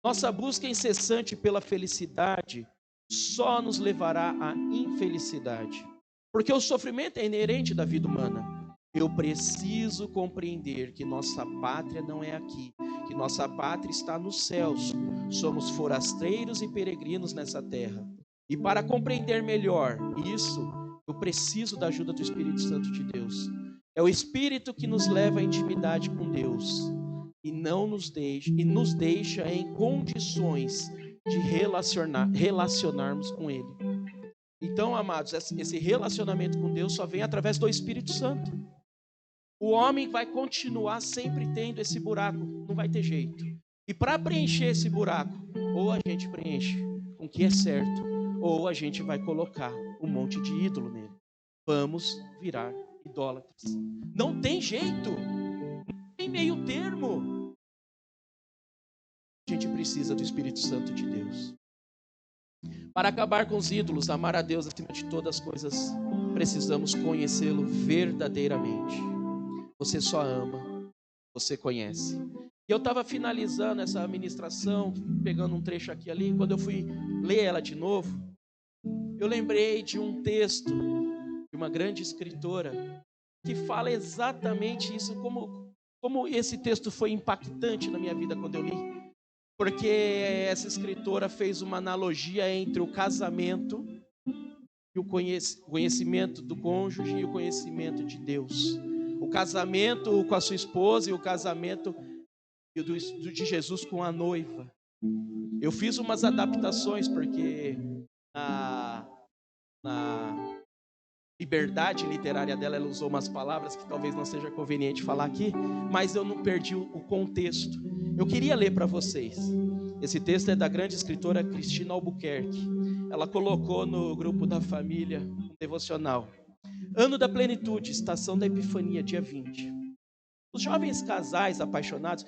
nossa busca incessante pela felicidade só nos levará à infelicidade. Porque o sofrimento é inerente da vida humana. Eu preciso compreender que nossa pátria não é aqui, que nossa pátria está nos céus. Somos forasteiros e peregrinos nessa terra. E para compreender melhor isso, eu preciso da ajuda do Espírito Santo de Deus. É o Espírito que nos leva à intimidade com Deus e nos deixa em condições de relacionarmos com Ele. Então, amados, esse relacionamento com Deus só vem através do Espírito Santo. O homem vai continuar sempre tendo esse buraco, não vai ter jeito. E para preencher esse buraco, ou a gente preenche com o que é certo, ou a gente vai colocar um monte de ídolo nele. Vamos virar idólatras. Não tem jeito, não tem meio termo. A gente precisa do Espírito Santo de Deus. Para acabar com os ídolos, amar a Deus acima de todas as coisas, precisamos conhecê-lo verdadeiramente. Você só ama, você conhece. E eu estava finalizando essa ministração, pegando um trecho aqui e ali, quando eu fui ler ela de novo, eu lembrei de um texto de uma grande escritora que fala exatamente isso, como esse texto foi impactante na minha vida quando eu li. Porque essa escritora fez uma analogia entre o casamento e o conhecimento do cônjuge e o conhecimento de Deus. O casamento com a sua esposa e o casamento de Jesus com a noiva. Eu fiz umas adaptações porque na liberdade literária dela, ela usou umas palavras que talvez não seja conveniente falar aqui, mas eu não perdi o contexto. Eu queria ler para vocês. Esse texto é da grande escritora Cristina Albuquerque. Ela colocou no grupo da família um devocional. Ano da plenitude, estação da Epifania, dia 20. Os jovens casais apaixonados...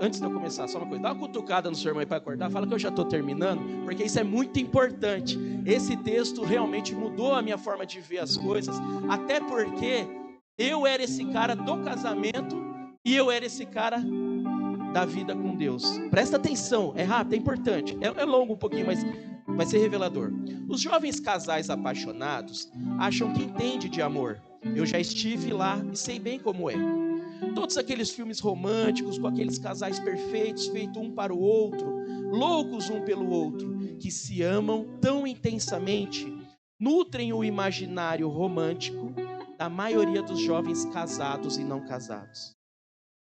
Antes de eu começar, só uma coisa. Dá uma cutucada no seu irmão aí para acordar. Fala que eu já estou terminando, porque isso é muito importante. Esse texto realmente mudou a minha forma de ver as coisas. Até porque eu era esse cara do casamento e eu era esse cara da vida com Deus. Presta atenção, é rápido, é importante. É longo um pouquinho, mas vai ser revelador. Os jovens casais apaixonados acham que entendem de amor. Eu já estive lá e sei bem como é. Todos aqueles filmes românticos com aqueles casais perfeitos, feitos um para o outro, loucos um pelo outro, que se amam tão intensamente, nutrem o imaginário romântico da maioria dos jovens casados e não casados.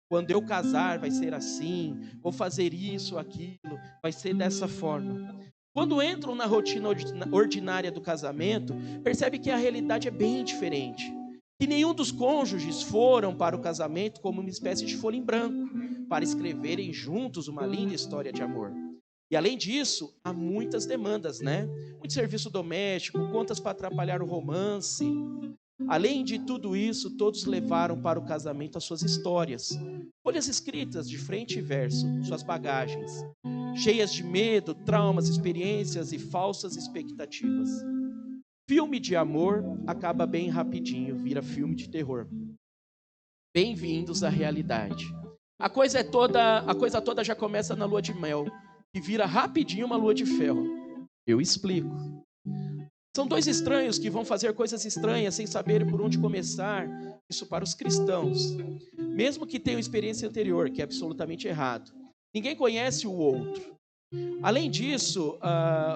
Quando eu casar vai ser assim, vou fazer isso, aquilo, vai ser dessa forma. Quando entram na rotina ordinária do casamento, percebe que a realidade é bem diferente. Que nenhum dos cônjuges foram para o casamento como uma espécie de folha em branco, para escreverem juntos uma linda história de amor. E além disso, há muitas demandas, né? Muito serviço doméstico, contas para atrapalhar o romance. Além de tudo isso, todos levaram para o casamento as suas histórias. Folhas escritas de frente e verso, suas bagagens, cheias de medo, traumas, experiências e falsas expectativas. Filme de amor acaba bem rapidinho, vira filme de terror. Bem-vindos à realidade. A coisa toda já começa na lua de mel, que vira rapidinho uma lua de ferro. Eu explico. São dois estranhos que vão fazer coisas estranhas sem saber por onde começar. Isso para os cristãos. Mesmo que tenham experiência anterior, que é absolutamente errado. Ninguém conhece o outro. Além disso,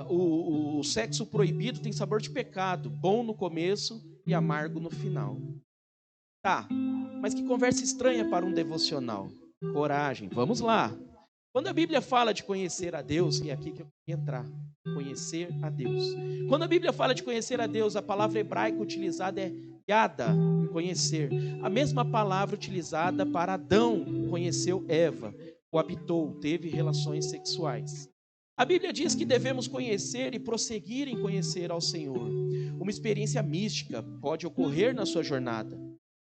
o sexo proibido tem sabor de pecado, bom no começo e amargo no final. Tá, mas que conversa estranha para um devocional. Coragem, vamos lá. Quando a Bíblia fala de conhecer a Deus, e é aqui que eu quero entrar, conhecer a Deus. Quando a Bíblia fala de conhecer a Deus, a palavra hebraica utilizada é yada, conhecer. A mesma palavra utilizada para Adão, conheceu Eva. Coabitou, teve relações sexuais. A Bíblia diz que devemos conhecer e prosseguir em conhecer ao Senhor. Uma experiência mística pode ocorrer na sua jornada,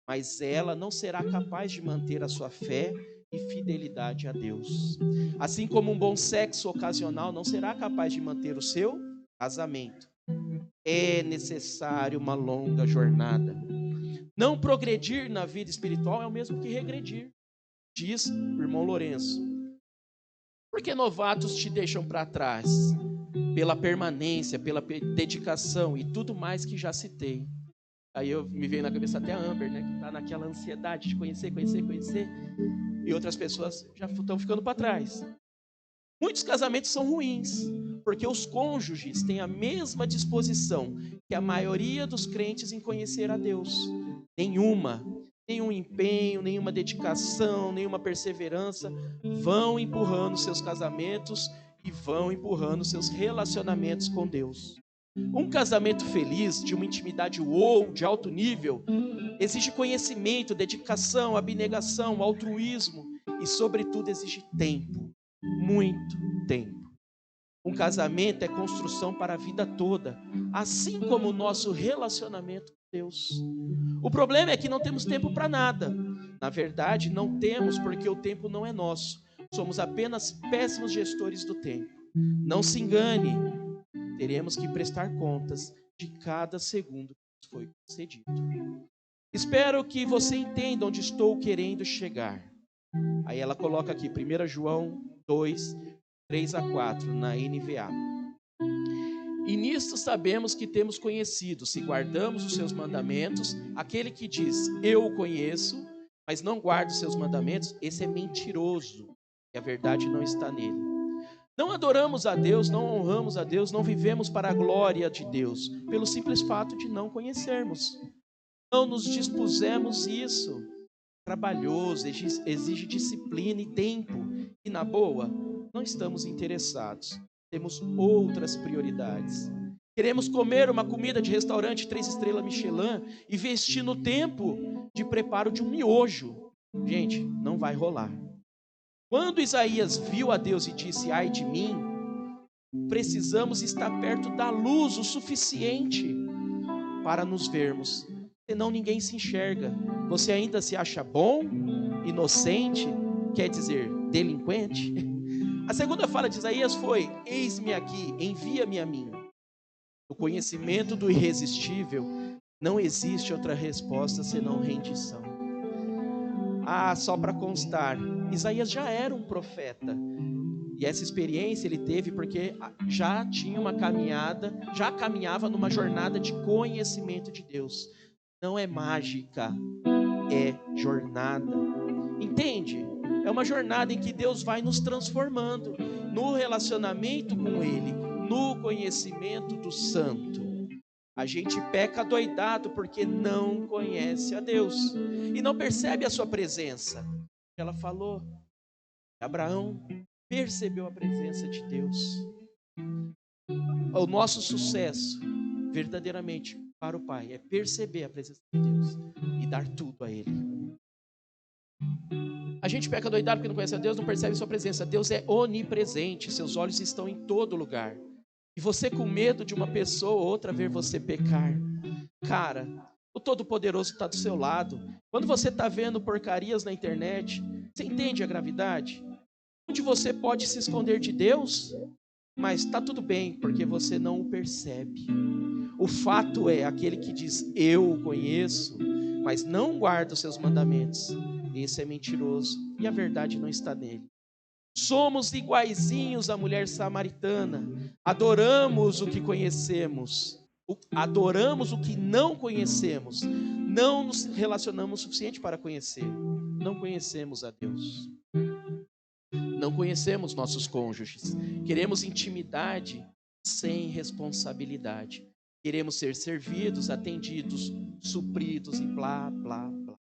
mas ela não será capaz de manter a sua fé e fidelidade a Deus. Assim como um bom sexo ocasional não será capaz de manter o seu casamento. É necessário uma longa jornada. Não progredir na vida espiritual é o mesmo que regredir. Diz o irmão Lourenço. Por que novatos te deixam para trás? Pela permanência, pela dedicação e tudo mais que já citei. Aí me veio na cabeça até a Amber, né? Que está naquela ansiedade de conhecer. E outras pessoas já estão ficando para trás. Muitos casamentos são ruins, porque os cônjuges têm a mesma disposição que a maioria dos crentes em conhecer a Deus. Nenhum empenho, nenhuma dedicação, nenhuma perseverança vão empurrando seus casamentos e vão empurrando seus relacionamentos com Deus. Um casamento feliz, de uma intimidade de alto nível, exige conhecimento, dedicação, abnegação, altruísmo e, sobretudo, exige tempo. Muito tempo. Um casamento é construção para a vida toda, assim como o nosso relacionamento com Deus. O problema é que não temos tempo para nada. Na verdade, não temos porque o tempo não é nosso. Somos apenas péssimos gestores do tempo. Não se engane, teremos que prestar contas de cada segundo que foi concedido. Espero que você entenda onde estou querendo chegar. Aí ela coloca aqui, 1 João 2, 3 a 4, na NVA. E nisto sabemos que temos conhecido, se guardamos os seus mandamentos. Aquele que diz, eu o conheço, mas não guarda os seus mandamentos, esse é mentiroso, e a verdade não está nele. Não adoramos a Deus, não honramos a Deus, não vivemos para a glória de Deus, pelo simples fato de não conhecermos. Não nos dispusemos isso. Trabalhoso, exige disciplina e tempo. E na boa, não estamos interessados. Temos outras prioridades. Queremos comer uma comida de restaurante 3 estrelas Michelin e vestir no tempo de preparo de um miojo. Gente, não vai rolar. Quando Isaías viu a Deus e disse, ai de mim, precisamos estar perto da luz o suficiente para nos vermos. Senão ninguém se enxerga. Você ainda se acha bom, inocente, quer dizer, delinquente? A segunda fala de Isaías foi, eis-me aqui, envia-me a mim. No conhecimento do irresistível, não existe outra resposta senão rendição. Só para constar, Isaías já era um profeta. E essa experiência ele teve porque já tinha uma caminhada, já caminhava numa jornada de conhecimento de Deus. Não é mágica, é jornada. Entende? É uma jornada em que Deus vai nos transformando no relacionamento com Ele, no conhecimento do Santo. A gente peca adoidado porque não conhece a Deus e não percebe a sua presença. Ela falou, Abraão percebeu a presença de Deus. O nosso sucesso, verdadeiramente, para o Pai, é perceber a presença de Deus e dar tudo a Ele. A gente peca doidado porque não conhece a Deus, não percebe a sua presença. Deus é onipresente, seus olhos estão em todo lugar. E você com medo de uma pessoa ou outra ver você pecar. Cara, o Todo-Poderoso está do seu lado. Quando você está vendo porcarias na internet, você entende a gravidade? Onde você pode se esconder de Deus, mas está tudo bem, porque você não o percebe. O fato é, aquele que diz, eu o conheço, mas não guarda os seus mandamentos, esse é mentiroso, e a verdade não está nele. Somos iguaizinhos à mulher samaritana, adoramos o que conhecemos, adoramos o que não conhecemos, não nos relacionamos o suficiente para conhecer, não conhecemos a Deus. Não conhecemos nossos cônjuges. Queremos intimidade sem responsabilidade. Queremos ser servidos, atendidos, supridos e blá, blá, blá.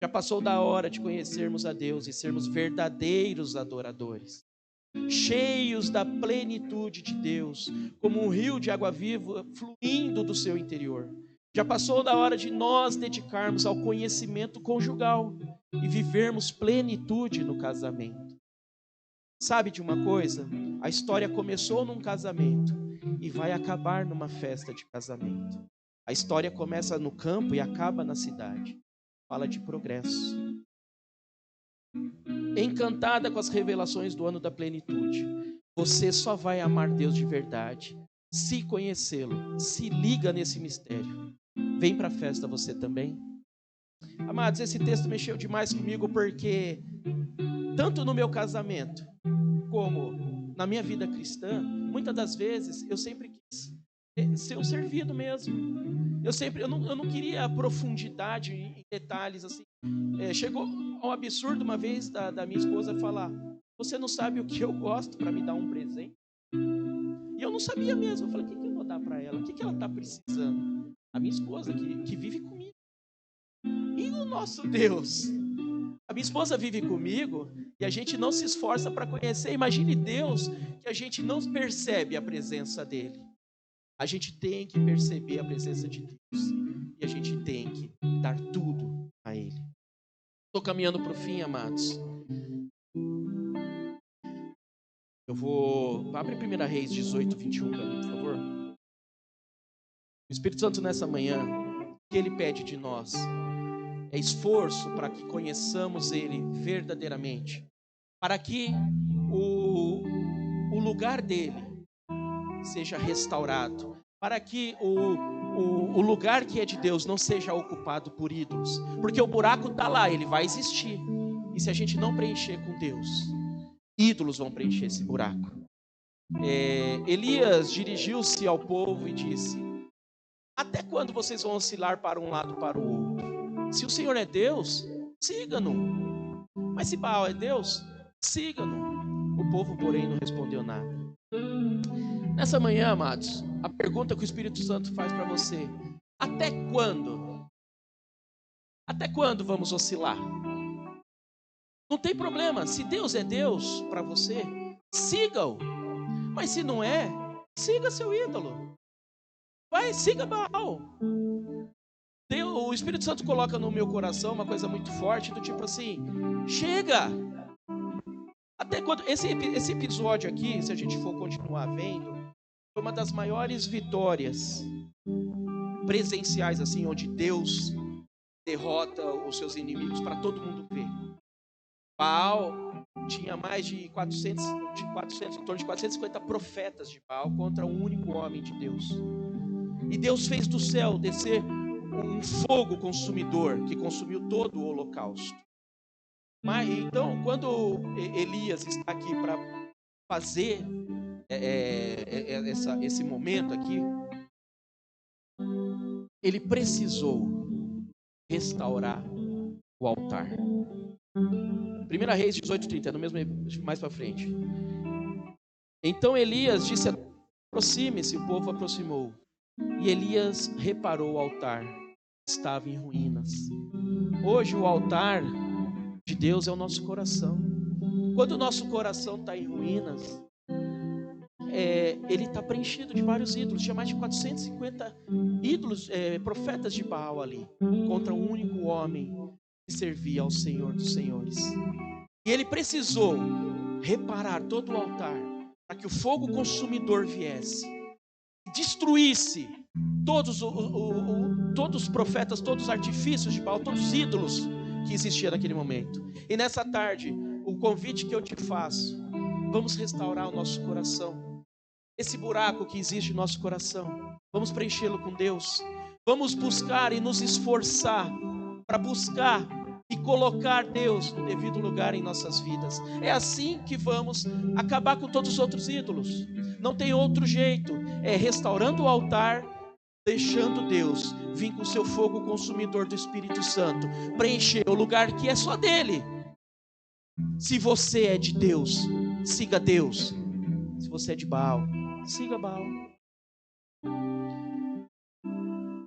Já passou da hora de conhecermos a Deus e sermos verdadeiros adoradores. Cheios da plenitude de Deus, como um rio de água viva fluindo do seu interior. Já passou da hora de nós dedicarmos ao conhecimento conjugal e vivermos plenitude no casamento. Sabe de uma coisa? A história começou num casamento e vai acabar numa festa de casamento. A história começa no campo e acaba na cidade. Fala de progresso. Encantada com as revelações do ano da plenitude, você só vai amar Deus de verdade se conhecê-lo. Se liga nesse mistério. Vem para a festa você também. Amados, esse texto mexeu demais comigo porque tanto no meu casamento como na minha vida cristã, muitas das vezes eu sempre quis ser um servido mesmo. Eu não queria profundidade em detalhes assim. Chegou ao absurdo uma vez da minha esposa falar: você não sabe o que eu gosto para me dar um presente? E eu não sabia mesmo. Eu falei: o que eu vou dar para ela? O que ela está precisando? A minha esposa que vive comigo. E o nosso Deus? A minha esposa vive comigo e a gente não se esforça para conhecer. Imagine Deus que a gente não percebe a presença dele. A gente tem que perceber a presença de Deus e a gente tem que dar tudo a ele. Estou caminhando para o fim, amados. Abre 1 Reis 18, 21 para mim, por favor. O Espírito Santo nessa manhã, o que ele pede de nós é esforço para que conheçamos ele verdadeiramente, para que o lugar dele seja restaurado, para que o lugar que é de Deus não seja ocupado por ídolos, porque o buraco está lá, ele vai existir, e se a gente não preencher com Deus, ídolos vão preencher esse buraco. Elias dirigiu-se ao povo e disse: até quando vocês vão oscilar para um lado para o outro? Se o Senhor é Deus, siga-no. Mas se Baal é Deus, siga-no. O povo, porém, não respondeu nada. Nessa manhã, amados, a pergunta que o Espírito Santo faz para você: até quando? Até quando vamos oscilar? Não tem problema, se Deus é Deus para você, siga-o. Mas se não é, siga seu ídolo. Vai, siga Baal. O Espírito Santo coloca no meu coração uma coisa muito forte, do tipo assim: chega! Até quando? Esse episódio aqui, se a gente for continuar vendo, foi uma das maiores vitórias presenciais, assim, onde Deus derrota os seus inimigos para todo mundo ver. Baal tinha mais de 400, em torno de 450 profetas de Baal contra um único homem de Deus. E Deus fez do céu descer um fogo consumidor que consumiu todo o holocausto. Mas então, quando Elias está aqui para fazer esse momento aqui, ele precisou restaurar o altar. 1 Reis 18:30, no mesmo, mais para frente. Então Elias disse: aproxime-se. O povo aproximou. E Elias reparou o altar, estava em ruínas. Hoje o altar de Deus é o nosso coração. Quando o nosso coração está em ruínas, ele está preenchido de vários ídolos. Tinha mais de 450 ídolos, profetas de Baal ali, contra um único homem que servia ao Senhor dos Senhores. E ele precisou reparar todo o altar para que o fogo consumidor viesse, destruísse todos os profetas, todos os artifícios de Baal, todos os ídolos que existiam naquele momento. E nessa tarde, o convite que eu te faço: vamos restaurar o nosso coração. Esse buraco que existe no nosso coração, vamos preenchê-lo com Deus. Vamos buscar e nos esforçar para buscar e colocar Deus no devido lugar em nossas vidas. É assim que vamos acabar com todos os outros ídolos. Não tem outro jeito. É restaurando o altar, deixando Deus vir com o seu fogo consumidor do Espírito Santo, preencher o lugar que é só dele. Se você é de Deus, siga Deus. Se você é de Baal, siga Baal.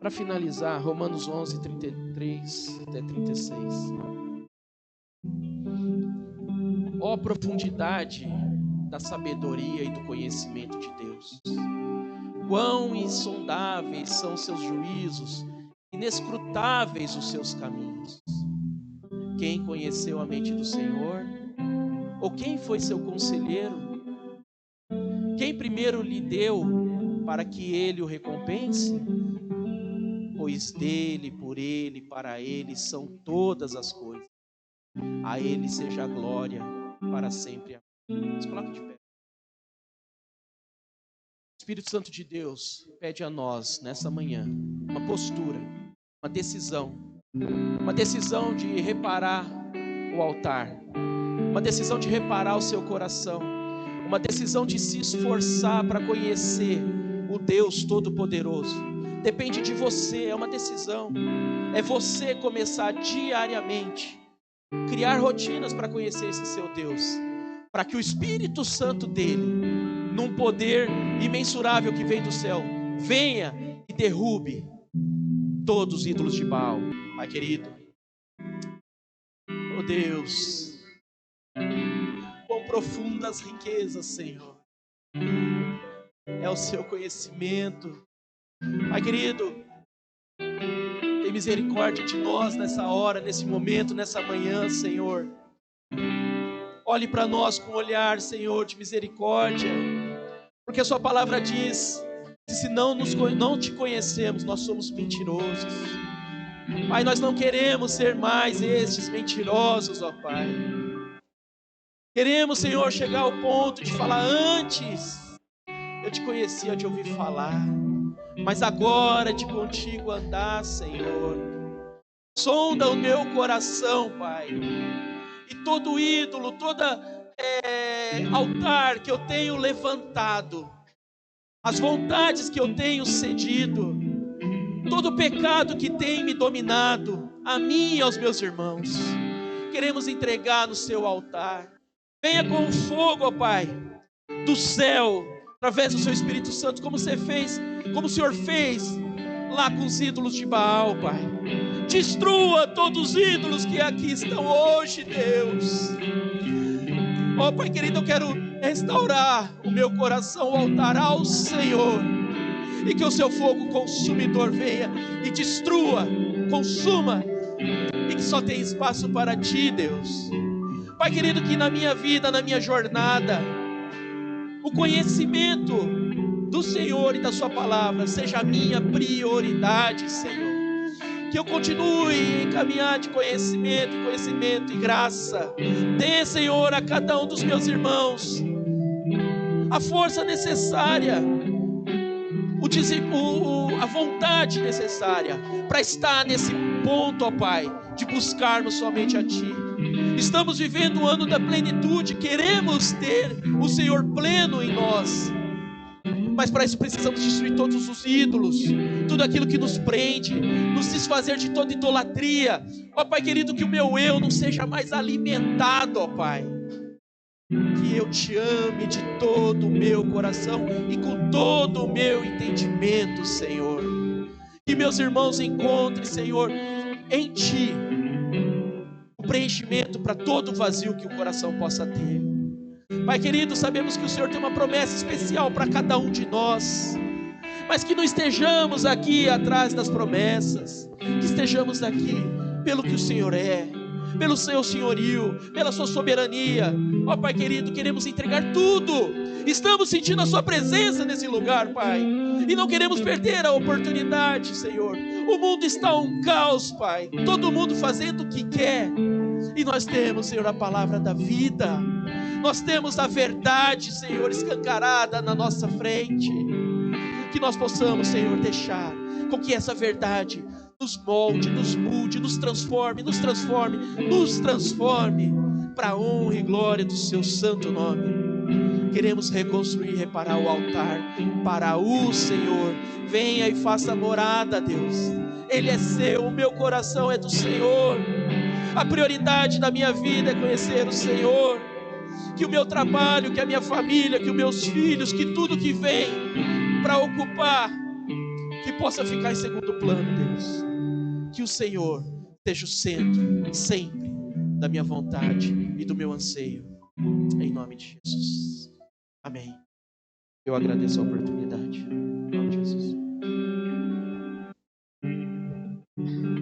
Para finalizar, Romanos 11, 33 até 36. Ó profundidade da sabedoria e do conhecimento de Deus. Quão insondáveis são seus juízos, inescrutáveis os seus caminhos. Quem conheceu a mente do Senhor? Ou quem foi seu conselheiro? Quem primeiro lhe deu para que ele o recompense? Pois dele, por ele, para ele são todas as coisas. A ele seja a glória para sempre. Vamos colocar de pé. O Espírito Santo de Deus pede a nós nessa manhã uma postura, uma decisão de reparar o altar, uma decisão de reparar o seu coração, uma decisão de se esforçar para conhecer o Deus Todo-Poderoso. Depende de você, é uma decisão. É você começar diariamente, criar rotinas para conhecer esse seu Deus, para que o Espírito Santo dele, num poder imensurável que vem do céu, venha e derrube todos os ídolos de Baal. Pai querido, oh Deus, quão profundas riquezas, Senhor, é o seu conhecimento. Pai querido, tem misericórdia de nós nessa hora, nesse momento, nessa manhã, Senhor. Olhe para nós com um olhar, Senhor, de misericórdia, porque a sua palavra diz que se não te conhecemos, nós somos mentirosos. Pai, nós não queremos ser mais estes mentirosos, ó Pai. Queremos, Senhor, chegar ao ponto de falar: antes eu te conhecia de ouvir falar, mas agora de contigo andar, Senhor. Sonda o meu coração, Pai, e todo ídolo, toda altar que eu tenho levantado, as vontades que eu tenho cedido, todo pecado que tem me dominado, a mim e aos meus irmãos, queremos entregar no seu altar. Venha com o fogo, ó Pai, do céu, através do seu Espírito Santo, como o Senhor fez lá com os ídolos de Baal, Pai. Destrua todos os ídolos que aqui estão hoje, Deus. Ó Pai querido, eu quero restaurar o meu coração, o altar ao Senhor, e que o seu fogo consumidor venha e destrua, consuma, e que só tem espaço para ti, Deus. Pai querido, que na minha vida, na minha jornada, o conhecimento do Senhor e da sua palavra seja a minha prioridade, Senhor. Que eu continue em caminhar de conhecimento e graça. Dê, Senhor, a cada um dos meus irmãos a força necessária, a vontade necessária para estar nesse ponto, ó Pai, de buscarmos somente a Ti. Estamos vivendo o ano da plenitude, queremos ter o Senhor pleno em nós, mas para isso precisamos destruir todos os ídolos, tudo aquilo que nos prende, nos desfazer de toda idolatria. Ó Pai querido, que o meu eu não seja mais alimentado, ó Pai. Que eu te ame de todo o meu coração e com todo o meu entendimento, Senhor. Que meus irmãos encontrem, Senhor, em Ti o preenchimento para todo o vazio que o coração possa ter. Pai querido, sabemos que o Senhor tem uma promessa especial para cada um de nós, mas que não estejamos aqui atrás das promessas, que estejamos aqui pelo que o Senhor é, pelo seu senhorio, pela sua soberania. Ó Pai querido, queremos entregar tudo, estamos sentindo a sua presença nesse lugar, Pai, e não queremos perder a oportunidade, Senhor. O mundo está um caos, Pai, todo mundo fazendo o que quer, e nós temos, Senhor, a palavra da vida, nós temos a verdade, Senhor, escancarada na nossa frente. Que nós possamos, Senhor, deixar com que essa verdade nos molde, nos mude, nos transforme para a honra e glória do seu santo nome. Queremos reconstruir e reparar o altar para o Senhor. Venha e faça morada, Deus. Ele é seu, o meu coração é do Senhor. A prioridade da minha vida é conhecer o Senhor. Que o meu trabalho, que a minha família, que os meus filhos, que tudo que vem para ocupar, que possa ficar em segundo plano, Deus. Que o Senhor esteja o centro sempre da minha vontade e do meu anseio, em nome de Jesus. Amém. Eu agradeço a oportunidade.